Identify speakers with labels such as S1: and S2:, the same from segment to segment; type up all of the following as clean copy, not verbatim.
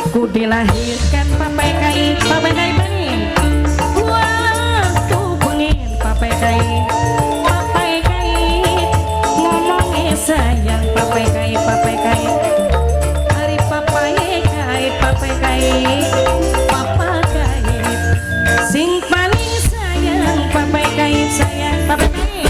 S1: ku dilahirkan papai kai bening waktu bengi papai kai ngomongnya sayang papai kai hari papai kai papa kai sing paling sayang papai kai sayang papai kai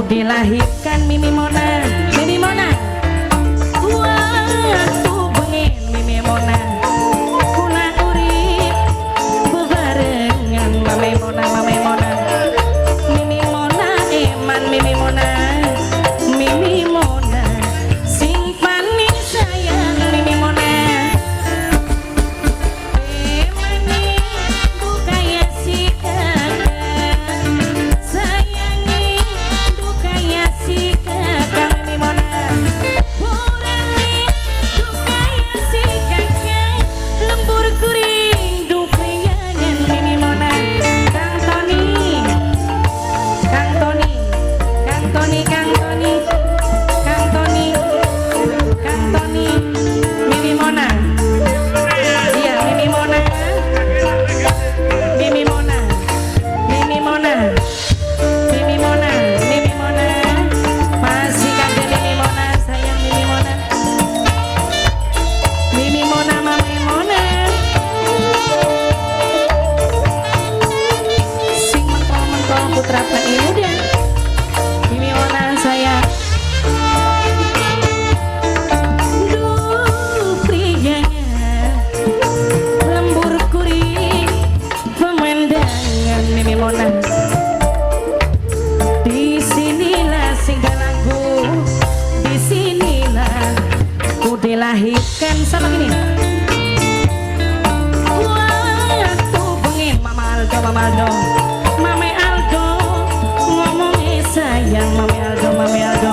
S1: dilahirkan Mimi Mona waktu bengi Mimi Mona kula urip bebarengan Mami Mona Mimi Mona eman Mimi Mona sing paling sayang Mimi Mona emani bukaya si kakak sayangi bukaya si kakak Mimi Mona purani bukaya si kakak lembur kuring dukayangan Mimi Mona Kang Tony Mimi Mona iya Mimi Mona masih kagak Mimi Mona sayang Mimi Mona Mami Mona sing mentol putra muda Mimi Mona sayang duh prianya lembur kuring pemandangan Mimi Mona disinilah singgalaku disinilah ku dilahirkan sama gini waktu bengi Mama Aldo Mame Aldo ngomongnya sayang Mame Aldo